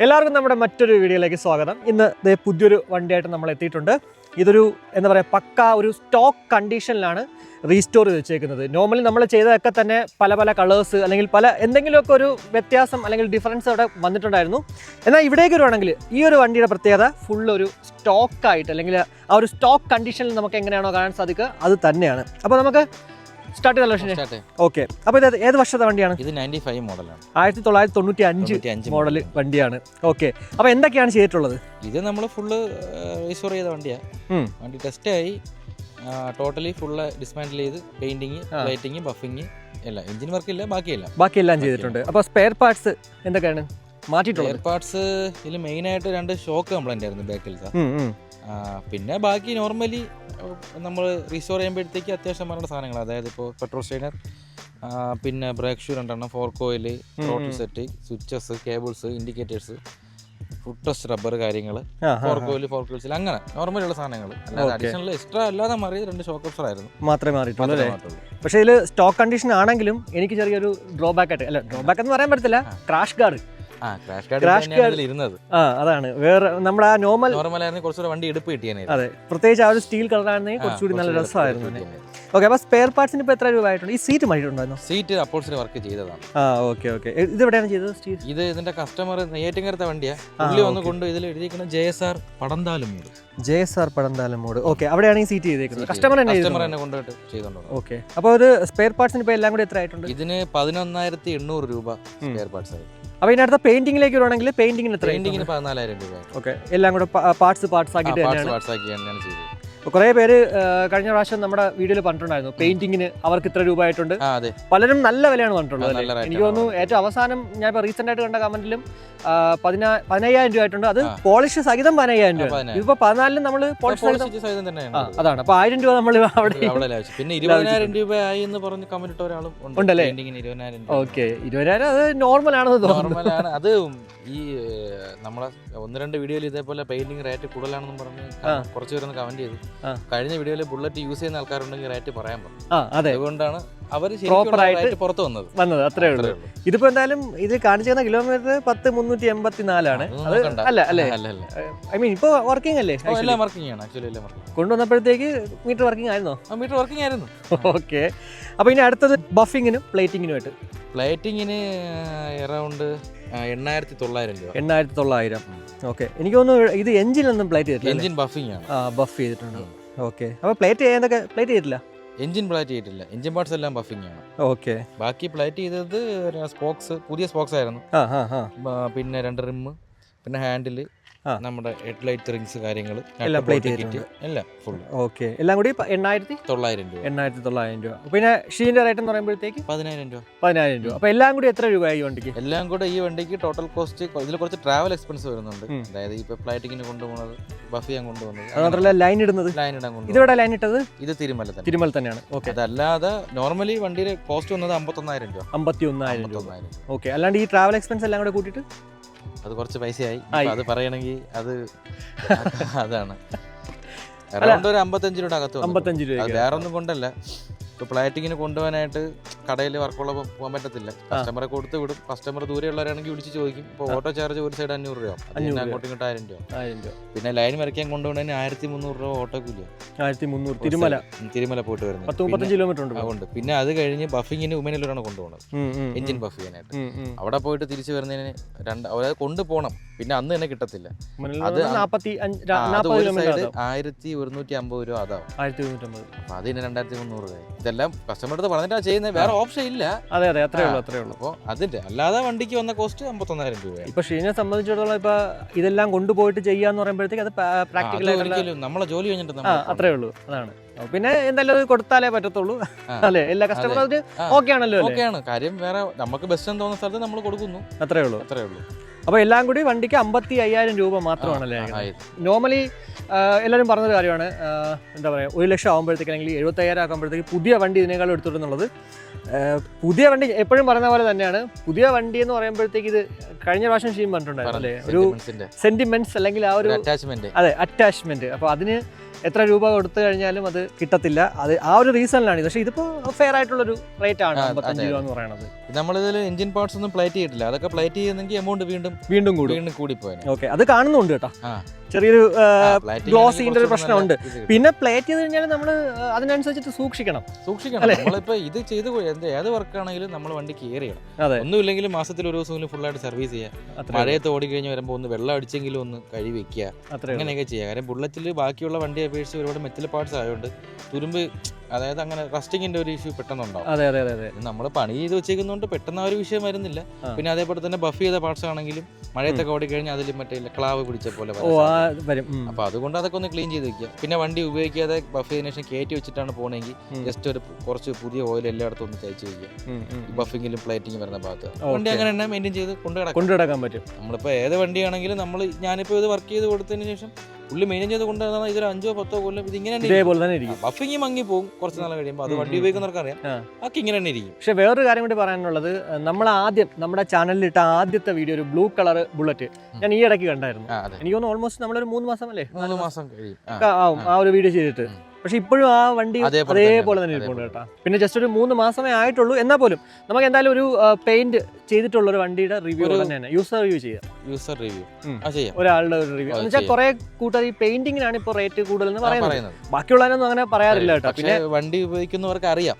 എല്ലാവർക്കും നമ്മുടെ മറ്റൊരു വീഡിയോയിലേക്ക് സ്വാഗതം. ഇന്ന് പുതിയൊരു വണ്ടിയായിട്ട് നമ്മൾ എത്തിയിട്ടുണ്ട്. ഇതൊരു എന്താ പറയുക പക്ക ഒരു സ്റ്റോക്ക് കണ്ടീഷനിലാണ് റീസ്റ്റോർ ചെയ്ത് വെച്ചേക്കുന്നത്. നോർമലി നമ്മൾ ചെയ്തതൊക്കെ തന്നെ പല പല കളേഴ്സ് അല്ലെങ്കിൽ പല എന്തെങ്കിലുമൊക്കെ ഒരു വ്യത്യാസം അല്ലെങ്കിൽ ഡിഫറൻസ് അവിടെ വന്നിട്ടുണ്ടായിരുന്നു. എന്നാൽ ഇവിടേക്ക് വരുവാണെങ്കിൽ ഈ ഒരു വണ്ടിയുടെ പ്രത്യേകത ഫുൾ ഒരു സ്റ്റോക്കായിട്ട് അല്ലെങ്കിൽ ആ ഒരു സ്റ്റോക്ക് കണ്ടീഷനിൽ നമുക്ക് എങ്ങനെയാണോ കാണാൻ സാധിക്കുക അത് തന്നെയാണ്. അപ്പോൾ നമുക്ക് സ്റ്റാർട്ട് ചെയ്തല്ലോ. ഓക്കെ, അപ്പോൾ ഇത് ഏത് വർഷത്തെ വണ്ടിയാണ്? ഇത് 95 മോഡലാണ്, 1995 മോഡൽ വണ്ടിയാണ്. ഓക്കെ, അപ്പോൾ എന്തൊക്കെയാണ് ചെയ്തിട്ടുള്ളത്? ഇത് നമ്മൾ ഫുള്ള് റീസ്റ്റോർ ചെയ്ത വണ്ടിയാണ്. വണ്ടി ടെസ്റ്റ് ആയി ടോട്ടലി ഫുള്ള് ഡിസ്മാൻഡിൽ ചെയ്ത് പെയിന്റിങ്, ലൈറ്റിങ്, ബഫിങ് എല്ലാം. എഞ്ചിൻ വർക്കില്ല, ബാക്കിയെല്ലാം ചെയ്തിട്ടുണ്ട്. അപ്പോൾ സ്പെയർ പാർട്സ് എന്തൊക്കെയാണ് മാറ്റിയിട്ടുള്ളത്? സ്പെയർ പാർട്സ് ഇതിൽ മെയിനായിട്ട് 2 ഷോക്ക് കംപ്ലൈന്റ് ആയിരുന്നു ബാക്കിലത്തെ. പിന്നെ ബാക്കി നോർമലി നമ്മൾ റീസ്റ്റോർ ചെയ്യുമ്പോഴത്തേക്ക് അത്യാവശ്യം വേണ്ട സാധനങ്ങൾ, അതായത് ഇപ്പോൾ പെട്രോൾ സ്റ്റൈനർ, പിന്നെ brake shoe 2 fork oil, total set, switches, cables, indicators, food test, rubber കാര്യങ്ങൾ, ഫോർക്ക് ഓയിൽ, അങ്ങനെ നോർമലുള്ള സാധനങ്ങൾ. അല്ലാതെ അഡീഷണൽ എക്സ്ട്രാ അല്ലാതെ മാറിയത് 2 ഷോക്ക് അബ്സോർബർ ആയിരുന്നു മാത്രമേ മാറിയിട്ടുള്ളൂ. പക്ഷേ ഇതിൽ സ്റ്റോക്ക് കണ്ടീഷൻ ആണെങ്കിലും എനിക്ക് ചെറിയൊരു ഡ്രോബാക്ക് ആയിട്ട്, അല്ല ഡ്രോബാക്ക് എന്ന് പറയാൻ പറ്റത്തില്ല, ക്രാഷ് ഗാർഡ് അതാണ് വേറെ നമ്മുടെ നോർമലായിരുന്നു. കുറച്ചുകൂടെ വണ്ടി എടുപ്പ് കിട്ടിയാണ്. അതെ, പ്രത്യേകിച്ച് ആ ഒരു സ്റ്റീൽ കളറായിരുന്നെങ്കിൽ കുറച്ചുകൂടി നല്ല രസമായിരുന്നു. ഓക്കെ, അപ്പോൾ സ്പെയർ പാർട്സിന് ഇപ്പോൾ എത്ര രൂപ ആയിട്ടുണ്ട്? ഈ സീറ്റ് മാറ്റിയിട്ടുണ്ടായിരുന്നു? സീറ്റ് അപ്പോൾസിന് വർക്ക് ചെയ്തതാണ്. Okay okay. ഇത് എവിടെയാണ് ചെയ്തത്? ഇത് ഇതിന്റെ കസ്റ്റമർ നെയ്യാറ്റിൻകരത്തെ വണ്ടിയാണ്. പുള്ളി ഒന്ന് കൊണ്ട് ഇതിൽ എഴുതിയിരിക്കുന്നത് JSR പടന്താലമൂട്. ഓക്കെ, അവിടെയാണ് ഈ സീറ്റ് ചെയ്തേക്കുന്നത്. കസ്റ്റമർ തന്നെ കൊണ്ടുപോയിട്ട് ചെയ്തോണ്ടോ. ഓക്കെ, അപ്പോൾ ഒരു സ്പെയർ പാർട്സിന് ഇപ്പോൾ എല്ലാം കൂടി എത്ര ആയിട്ടുണ്ട്? ഇതിന് 11,800 രൂപ സ്പെയർ പാർട്സ് ആയി. അപ്പോൾ ഇതിനടുത്ത പെയിന്റിംഗിലേക്ക് വരുവാണെങ്കിൽ പെയിന്റിങ്ങിന് 14,000 രൂപ. ഓക്കെ, എല്ലാം കൂടെ പാർട്സ് ആക്കിയിട്ട് തന്നെയാണ് ചെയ്തത്. കുറേ പേര് കഴിഞ്ഞ പ്രാവശ്യം നമ്മുടെ വീഡിയോയിൽ പറഞ്ഞിട്ടുണ്ടായിരുന്നു പെയിന്റിങ്ങിന് അവർക്ക് ഇത്ര രൂപ ആയിട്ടുണ്ട്. പലരും നല്ല വിലയാണ് പറഞ്ഞിട്ടുള്ളത്. എനിക്ക് തോന്നുന്നു ഏറ്റവും അവസാനം ഞാൻ ഇപ്പോൾ റീസെന്റ് ആയിട്ട് കണ്ട കമന്റിലും 15,000 രൂപ ആയിട്ടുണ്ട്. അത് പോളിഷ് സഹിതം 15,000 രൂപ. ഇതിപ്പോ 14 നമ്മൾ പോളിഷ് അതാണ്. അപ്പൊ 1000 രൂപ നമ്മൾ അവിടെ പിന്നെ 20,000 രൂപയായി എന്ന് പറഞ്ഞ് കമന്റ് ഇട്ട ഒരാളും ഉണ്ടല്ലേ? ഓക്കെ, 20,000 അത് നോർമൽ ആണെന്ന് തോന്നുന്നു. അത് ഈ നമ്മളെ 1-2 വീഡിയോയിൽ ഇതേപോലെ പെയിന്റിങ് റേറ്റ് കൂടുതലാണെന്ന് പറഞ്ഞ് കുറച്ച് പേരൊന്ന് കമന്റ് ചെയ്തു. കഴിഞ്ഞ വീഡിയോയിൽ ബുള്ളറ്റ് യൂസ് ചെയ്യുന്ന ആൾക്കാരുണ്ടെങ്കിൽ റേറ്റ് പറയാൻ പറഞ്ഞു. അതുകൊണ്ടാണ് അവർ പുറത്ത് വന്നത്. അത്രേ ഉള്ളൂ. ഇതിപ്പോ എന്തായാലും ഇത് കാണിച്ചിരുന്ന കിലോമീറ്റർ 10,384 അല്ല അല്ലേ? ഐ മീൻ ഇപ്പൊ വർക്കിംഗ് അല്ലേ? കൊണ്ടുവന്നപ്പോഴത്തേക്ക് മീറ്റർ വർക്കിംഗ് ആയിരുന്നോ? മീറ്റർ വർക്കിംഗ് ആയിരുന്നു. ഓക്കെ, അപ്പൊ ഇനി അടുത്തത് ബഫിങ്ങിനും പ്ലേറ്റിങ്ങിനുമായിട്ട്. പ്ലേറ്റിങ്ങിന് അറൗണ്ട് 8,900 രൂപ. 8,900. ഓക്കെ, എനിക്ക് തോന്നുന്നു ഇത് എഞ്ചിനൊന്നും പ്ലേറ്റ് ചെയ്തിട്ടില്ല. എഞ്ചിൻ ബഫിംഗ് ആണ്. ബഫ് ചെയ്തിട്ടുണ്ട്. ഓക്കെ, അപ്പോൾ പ്ലേറ്റ് ചെയ്യാനൊക്കെ പ്ലേറ്റ് ചെയ്തിട്ടില്ല? എഞ്ചിൻ പ്ലേറ്റ് ചെയ്തിട്ടില്ല. എഞ്ചിൻ പാർട്സ് എല്ലാം ബഫിംഗ് ആണ്. ഓക്കെ, ബാക്കി പ്ലേറ്റ് ചെയ്തത് സ്പോക്സ്, പുതിയ സ്പോക്സ് ആയിരുന്നു. പിന്നെ 2 റിം, പിന്നെ ഹാൻഡിൽ, നമ്മുടെ ഹെഡ്ലൈറ്റ് റിങ്സ് കാര്യങ്ങൾ എല്ലാം പ്ലേറ്റ് ചെയ്തിട്ടുണ്ട്. എല്ലാം ഫുൾ. ഓക്കെ, എല്ലാം കൂടി 8,900 രൂപ. 8,900 രൂപ. പിന്നെ ഷീൻ്റെ റേറ്റ് എന്ന് പറയുമ്പോഴത്തേക്ക് 10,000 രൂപ. അപ്പോൾ എല്ലാം കൂടി എത്ര രൂപ ഈ വണ്ടിക്ക്? എല്ലാം കൂടെ ഈ വണ്ടിക്ക് ടോട്ടൽ കോസ്റ്റ്, ഇതിൽ കുറച്ച് ട്രാവൽ എക്സ്പെൻസ് വരുന്നുണ്ട്. അതായത് ഇപ്പൊ പ്ലേറ്റിങ്ങിന് കൊണ്ടുപോകുന്നത്, ബഫ് ചെയ്യാൻ കൊണ്ടുപോകുന്നത്, മാത്രമല്ല ലൈൻ ഇടാൻ കൊണ്ടുപോകുന്നത്. ഇതെവിടെ ലൈൻ ഇട്ടത്? ഇത് തിരുമല തന്നെയാണ്. ഓക്കെ, അതല്ലാതെ നോർമലി വണ്ടിയുടെ കോസ്റ്റ് വന്നത് 51,000 രൂപ. 51,000. ഓക്കെ, അല്ലാണ്ട് ഈ ട്രാവൽ എക്സ്പെൻസ് എല്ലാം കൂടെ കൂട്ടിയിട്ട് അത് കുറച്ച് പൈസയായി. അത് പറയണമെങ്കിൽ അത് അതാണ് ഒരു 55 രൂപ അകത്ത്. 55 രൂപ. വേറെ ഒന്നും കൊണ്ടല്ല, ഇപ്പൊ പ്ലേറ്റിങ്ങിന് കൊണ്ടുപോകാനായിട്ട് കടയിൽ വർക്കുള്ള പോകാൻ പറ്റത്തില്ല. കസ്റ്റമറെ കൊടുത്ത് വിടും. കസ്റ്റമർ ദൂരെയുള്ളവരാണെങ്കിൽ വിളിച്ച് ചോദിക്കും. ഇപ്പൊ ഓട്ടോ ചാർജ് ഒരു സൈഡ് 500 രൂപ, അങ്ങോട്ടും ഇങ്ങോട്ട് 1000 രൂപ. പിന്നെ ലൈൻ വരയ്ക്കാൻ കൊണ്ടുപോകുന്നതിന് 1,300 രൂപ ഓട്ടോ കൂലിയാണ്. 1,300 തിരുമല പോയിട്ട് വരുന്നത്. 35 കിലോമീറ്റർ ഉണ്ട്. പിന്നെ അത് കഴിഞ്ഞ് ബഫിങ്ങിന് ഉമനല്ലൂരാണ് കൊണ്ടുപോകുന്നത്, എഞ്ചിൻ ബഫ് ചെയ്യാനായിട്ട്. അവിടെ പോയിട്ട് തിരിച്ചു വരുന്നതിന് കൊണ്ടുപോകണം. പിന്നെ അന്ന് തന്നെ കിട്ടത്തില്ല. അത് 1,150 രൂപ അതാവും. അപ്പൊ അതിന് 2,300 രൂപ. ഇതെല്ലാം കസ്റ്റമർ അടുത്ത് പറഞ്ഞിട്ടാ ചെയ്യുന്നത്, വേറെ ഓപ്ഷൻ ഇല്ല. അതെ അതെ, അത്രേ ഉള്ളൂ. അപ്പോൾ അതിന്റെ അല്ലാതെ വണ്ടിക്ക് വന്ന കോസ്റ്റ് 51,000 രൂപ. ഇപ്പൊ ഷീനെ സംബന്ധിച്ചിടത്തോളം ഇപ്പൊ ഇതെല്ലാം കൊണ്ടുപോയിട്ട് ചെയ്യാന്ന് പറയുമ്പോഴത്തേക്ക് അത് പ്രാക്ടിക്കൽ നമ്മളെ ജോലി കഴിഞ്ഞിട്ട് അത്രേ ഉള്ളൂ. അതാണ്. പിന്നെ എന്തായാലും അത് കൊടുത്താലേ പറ്റത്തുള്ളൂ അല്ലേ? എല്ലാ കസ്റ്റമർ ഓക്കെ ആണല്ലോ? ഓക്കെയാണ്. കാര്യം വേറെ നമുക്ക് ബെസ്റ്റ് എന്ന് തോന്നുന്ന സ്ഥലത്ത് നമ്മൾ കൊടുക്കുന്നു. അത്രേ ഉള്ളൂ. അപ്പോൾ എല്ലാം കൂടി വണ്ടിക്ക് 55,000 രൂപ മാത്രമാണല്ലേ? നോർമലി എല്ലാവരും പറഞ്ഞൊരു കാര്യമാണ്, എന്താ പറയുക, 1 ലക്ഷം ആകുമ്പോഴത്തേക്ക് അല്ലെങ്കിൽ 75,000 ആകുമ്പോഴത്തേക്ക് പുതിയ വണ്ടി ഇതിനേക്കാളും എടുത്തിട്ടുള്ളത്. പുതിയ വണ്ടി എപ്പോഴും പറയുന്ന പോലെ തന്നെയാണ്. പുതിയ വണ്ടി എന്ന് പറയുമ്പോഴത്തേക്ക് ഇത് കഴിഞ്ഞ പ്രാവശ്യം ഷീൻ പറഞ്ഞിട്ടുണ്ടായിരുന്നു അല്ലേ, ഒരു സെന്റിമെന്റ്സ് അല്ലെങ്കിൽ ആ ഒരു അതെ അറ്റാച്ച്മെന്റ്. അപ്പോൾ അതിന് എത്ര രൂപ കൊടുത്തു കഴിഞ്ഞാലും അത് കിട്ടത്തില്ല. അത് ആ ഒരു റീസണിലാണ്. പക്ഷേ ഇതിപ്പോൾ ഫെയർ ആയിട്ടുള്ളൊരു റേറ്റ് ആണ് 55 രൂപ എന്ന് പറയുന്നത്. നമ്മളിതിൽ എഞ്ചിൻ പാർട്സ് ഒന്നും പ്ലേറ്റ് ചെയ്തിട്ടില്ല. അതൊക്കെ പ്ലേറ്റ് ചെയ്യുന്നെങ്കിൽ എമൗണ്ട് വീണ്ടും കൂടിപ്പോയി. ഓക്കെ, അത് കാണുന്നുണ്ട് കേട്ടോ. ചെറിയൊരു ഗ്ലോസിന്റെ ഒരു പ്രശ്നമുണ്ട്. പിന്നെ പ്ലേറ്റ് ചെയ്ത് കഴിഞ്ഞാൽ നമ്മൾ അതിനനുസരിച്ചിട്ട് സൂക്ഷിക്കണം. നമ്മളിപ്പോ ഇത് ചെയ്ത് ഏത് വർക്കാണെങ്കിലും നമ്മൾ വണ്ടി കെയർ ചെയ്യണം. ഒന്നുമില്ലെങ്കിലും മാസത്തിൽ ഒരു ദിവസം ഫുള്ളായിട്ട് സർവീസ് ചെയ്യുക. മഴയത്ത് ഓടി കഴിഞ്ഞ് വരുമ്പോൾ ഒന്ന് വെള്ളം അടിച്ചെങ്കിലും ഒന്ന് കഴുകി വെക്കുക, അങ്ങനെയൊക്കെ ചെയ്യുക. കാരണം ബുള്ളറ്റിൽ ബാക്കിയുള്ള വണ്ടി അപേക്ഷിച്ച് ഒരുപാട് മെറ്റൽ പാർട്സ് ആയതുകൊണ്ട് തുരുമ്പ്, അതായത് അങ്ങനെ റസ്റ്റിങ്ങിന്റെ ഒരു ഇഷ്യൂ പെട്ടെന്നുണ്ടാവും. നമ്മൾ പണി ചെയ്ത് വെച്ചേക്കുന്നതുകൊണ്ട് പെട്ടെന്ന് ആ ഒരു വിഷയം വരുന്നില്ല. പിന്നെ അതേപോലെ തന്നെ ബഫ് ചെയ്ത പാർട്സ് ആണെങ്കിലും മഴയത്തൊക്കെ ഓടി കഴിഞ്ഞാൽ അതിൽ മറ്റേ ക്ലാവ് പിടിച്ച പോലെ വരും. അപ്പൊ അതുകൊണ്ട് അതൊക്കെ ഒന്ന് ക്ലീൻ ചെയ്ത് വെക്കുക. പിന്നെ വണ്ടി ഉപയോഗിക്കാതെ ബഫ് ചെയ്തതിനു ശേഷം കയറ്റി വെച്ചിട്ടാണ് പോണെങ്കിൽ ജസ്റ്റ് ഒരു കുറച്ച് പുതിയ ഓയിൽ എല്ലായിടത്തും ഒന്ന് തയ്ച്ച് വെക്കുക. ബഫിങ്ങിലും പ്ലേറ്റിംഗും വരുന്ന ഭാഗത്ത് വണ്ടി അങ്ങനെ തന്നെ മെയിൻറ്റെയിൻ ചെയ്ത് കൊണ്ടുനടക്കാൻ പറ്റും. നമ്മളിപ്പോ ഏത് വണ്ടിയാണെങ്കിലും ഞാനിപ്പോ ഇത് വർക്ക് ചെയ്ത് കൊടുത്തതിന് ശേഷം പുള്ളി മെയിൻറ്റെയിൻ ചെയ്ത് കൊണ്ടുവന്നാൽ ഇതൊരു 5-10 കൊല്ലം ഇതിങ്ങനെ ബഫിങ് മങ്ങി പോകും. കുറച്ച് നാൾ കഴിയുമ്പോൾ അത് വണ്ടി ഉപയോഗിക്കുന്നവർക്ക് അറിയാം, അതൊക്കെ ഇങ്ങനെ തന്നെ ഇരിക്കും. പക്ഷെ വേറൊരു കാര്യം കൂടി പറയാനുള്ളത്, നമ്മുടെ ചാനലിൽ ഇട്ട ആദ്യത്തെ വീഡിയോ ഒരു ബ്ലൂ കളർ ബുള്ളറ്റ് ഞാൻ ഈ ഇടയ്ക്ക് കണ്ടായിരുന്നു. എനിക്ക് തോന്നുന്നു ഓൾമോസ്റ്റ് നമ്മളൊരു 3 മാസം അല്ലേ 4 മാസം കഴിയും ആ ഒരു വീഡിയോ ചെയ്തിട്ട്. പക്ഷെ ഇപ്പോഴും ആ വണ്ടി അതേപോലെ തന്നെ ഇരിപ്പുണ്ട് കേട്ടോ. പിന്നെ ജസ്റ്റ് ഒരു 3 മാസമേ ആയിട്ടുള്ളൂ. എന്നാൽ പോലും നമുക്ക് എന്തായാലും ഒരു പെയിന്റ് ചെയ്തിട്ടുള്ള ഒരു വണ്ടിയുടെ റിവ്യൂ തന്നെയാണ് യൂസർ റിവ്യൂ ചെയ്യാം. ഒരാളുടെ ഒരു റിവ്യൂ എന്ന് വെച്ചാൽ കുറെ കൂട്ടർ ഈ പെയിന്റിങ്ങിനാണ് ഇപ്പോൾ റേറ്റ് കൂടുതൽ എന്ന് പറയുന്നത്. ബാക്കിയുള്ളതിനൊന്നും അങ്ങനെ പറയാറില്ല കേട്ടോ. പിന്നെ വണ്ടി ഉപയോഗിക്കുന്നവർക്ക് അറിയാം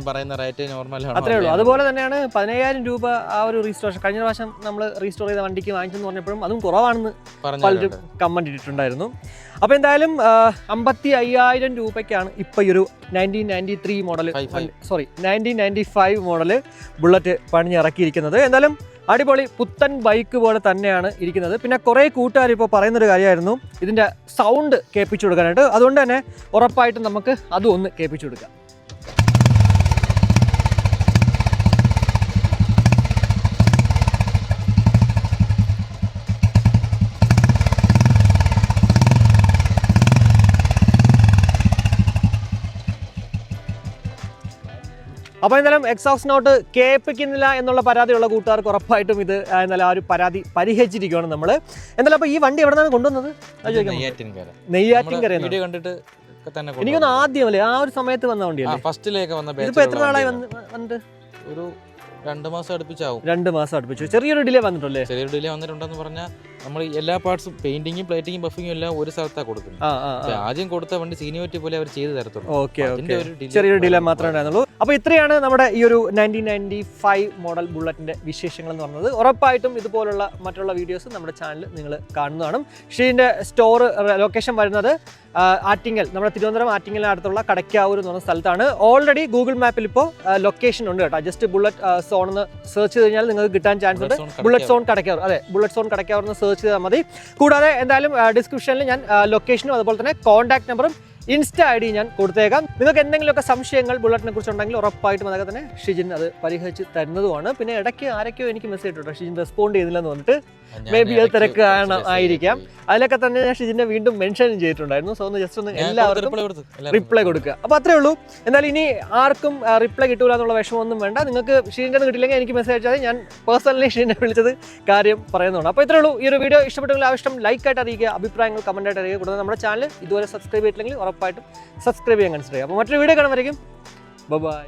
പറയുന്ന റേറ്റ് നോർമൽ അത്രേ ഉള്ളൂ. അതുപോലെ തന്നെയാണ് 15,000 രൂപ ആ ഒരു റീസ്റ്റോറേഷൻ കഴിഞ്ഞ പ്രാവശ്യം നമ്മൾ റീസ്റ്റോർ ചെയ്ത വണ്ടിക്ക് വാങ്ങിച്ചെന്ന് പറഞ്ഞപ്പോഴും അതും കുറവാണെന്ന് പലരും കമന്റ് ഇട്ടിട്ടുണ്ടായിരുന്നു. അപ്പോൾ എന്തായാലും 55,000 രൂപയ്ക്കാണ് ഇപ്പോൾ ഈ ഒരു 1995 മോഡൽ ബുള്ളറ്റ് പണിഞ്ഞിറക്കിയിരിക്കുന്നത്. എന്തായാലും അടിപൊളി പുത്തൻ ബൈക്ക് പോലെ തന്നെയാണ് ഇരിക്കുന്നത്. പിന്നെ കുറേ കൂട്ടുകാർ ഇപ്പോൾ പറയുന്നൊരു കാര്യമായിരുന്നു ഇതിൻ്റെ സൗണ്ട് കേൾപ്പിച്ചു കൊടുക്കാനായിട്ട്. അതുകൊണ്ട് തന്നെ ഉറപ്പായിട്ടും നമുക്ക് അതും ഒന്ന് കേൾപ്പിച്ചു കൊടുക്കാം. അപ്പോൾ എന്തായാലും എക്സോസ്റ്റ് നോട്ട് കേൾപ്പിക്കുന്നില്ല എന്നുള്ള പരാതിയുള്ള കൂട്ടുകാർക്ക് ഉറപ്പായിട്ടും ഇത് എന്നാലും ആ ഒരു പരാതി പരിഹരിച്ചിരിക്കുകയാണ് നമ്മൾ. എന്തായാലും അപ്പോൾ ഈ വണ്ടി എവിടെ നിന്നാണ് കൊണ്ടുവന്നത്? നെയ്യാറ്റിൻകര. എനിക്കൊന്ന് ആദ്യം അല്ലേ ആ ഒരു സമയത്ത് വന്ന വണ്ടിയല്ലേ? ഫസ്റ്റിലേക്ക് വന്ന. ഇതിപ്പോൾ എത്ര നാളായി വന്നിട്ട്? ഒരു 2 മാസം അടുപ്പിച്ചാവും. 2 മാസം അടുപ്പിച്ചു. ചെറിയൊരു ഡിലേ വന്നിട്ടുണ്ടല്ലേ? ചെറിയൊരു ഡിലേ വന്നിട്ടുണ്ടെന്ന് പറഞ്ഞാൽ നമ്മൾ എല്ലാ പാർട്സും പെയിന്റിങ്ങും പ്ലേറ്റിങ്ങും ബഫിങ്ങും എല്ലാം ഒരു സ്ഥലത്താണ് കൊടുക്കുന്നത്. ആദ്യം കൊടുത്ത വണ്ടി സീനിയോറിറ്റി പോലെ അവർ ചെയ്ത് തരത്തുള്ളൂ. ചെറിയൊരു ഡിലേ മാത്രമേ ഉണ്ടായിരുന്നുള്ളൂ. അപ്പോൾ ഇത്രയാണ് നമ്മുടെ ഈ ഒരു 1995 മോഡൽ ബുള്ളറ്റിന്റെ വിശേഷങ്ങൾ എന്ന് പറഞ്ഞത്. ഉറപ്പായിട്ടും ഇതുപോലുള്ള മറ്റുള്ള വീഡിയോസ് നമ്മുടെ ചാനലിൽ നിങ്ങൾ കാണുന്നതാണ്. ഷീൻ്റെ സ്റ്റോർ ലൊക്കേഷൻ വരുന്നത് ആറ്റിങ്ങൽ, നമ്മുടെ തിരുവനന്തപുരം ആറ്റിങ്ങലിന് അടുത്തുള്ള കടയ്ക്കാവൂർ എന്ന് പറഞ്ഞ സ്ഥലത്താണ്. ഓൾറെഡി ഗൂഗിൾ മാപ്പിൽ ഇപ്പോൾ ലൊക്കേഷൻ ഉണ്ട് കേട്ടോ. ജസ്റ്റ് ബുള്ളറ്റ് സോൺ എന്ന് സെർച്ച് ചെയ്ത് കഴിഞ്ഞാൽ നിങ്ങൾക്ക് കിട്ടാൻ ചാൻസ് ഉണ്ട്. ബുള്ളറ്റ് സോൺ കടയ്ക്കാവൂർ, അതെ ബുള്ളറ്റ് സോൺ കടയ്ക്കാവൂർ എന്ന് സെർച്ച് ചെയ്താൽ മതി. കൂടാതെ എന്തായാലും ഡിസ്ക്രിപ്ഷനിൽ ഞാൻ ലൊക്കേഷനും അതുപോലെ തന്നെ കോൺടാക്ട് നമ്പറും ഇൻസ്റ്റ ID ഞാൻ കൊടുത്തേക്കാം. നിങ്ങൾക്ക് എന്തെങ്കിലുമൊക്കെ സംശയങ്ങൾ ബുള്ളറ്റിനെ കുറിച്ചുണ്ടെങ്കിൽ ഉറപ്പായിട്ടും അതൊക്കെ തന്നെ ഷിജിൻ അത് പരിഹരിച്ച് തരുന്നതുമാണ്. പിന്നെ ഇടയ്ക്ക് ആരൊക്കെയോ എനിക്ക് മെസ്സേജ് ഇട്ടോ ഷിജിൻ റെസ്പോണ്ട് ചെയ്തില്ലെന്ന് പറഞ്ഞിട്ട്, മേ ബി അത് തിരക്ക് ആയിരിക്കാം. അതിലൊക്കെ തന്നെ ഞാൻ ഷിജിനെ വീണ്ടും മെൻഷൻ ചെയ്തിട്ടുണ്ടായിരുന്നു. സോ ഒന്ന് ജസ്റ്റ് ഒന്ന് എല്ലാവർക്കും റിപ്ലൈ കൊടുക്കുക. അപ്പോൾ അത്രേ ഉള്ളൂ. എന്നാൽ ഇനി ആർക്കും റിപ്ലൈ കിട്ടൂല എന്നുള്ള വിഷമമൊന്നും വേണ്ട. നിങ്ങൾക്ക് ഷിജിൻ്റെ കിട്ടില്ലെങ്കിൽ എനിക്ക് മെസ്സേജ് അയച്ചാൽ ഞാൻ പേഴ്സണലി ഷിജിനെ വിളിച്ചത് കാര്യം പറയുന്നുണ്ട്. അപ്പോൾ ഇത്രേ ഉള്ളൂ. ഈ ഒരു വീഡിയോ ഇഷ്ടപ്പെട്ടെങ്കിൽ ആവശ്യം ലൈക്കായിട്ട് അറിയിക്കുക, അഭിപ്രായങ്ങൾ കമൻറ്റായിട്ട് അറിയിക്കുക. കൂടാതെ നമ്മുടെ ചാനൽ ഇതുവരെ സബ്സ്ക്രൈബ് ചെയ്തിട്ടില്ലെങ്കിൽ ഉറപ്പായിട്ടും സബ്സ്ക്രൈബ് ചെയ്യാൻ കൺസിഡർ ചെയ്യുക. അപ്പോൾ മറ്റൊരു വീഡിയോ കാണുമായിരിക്കും. ബൈ.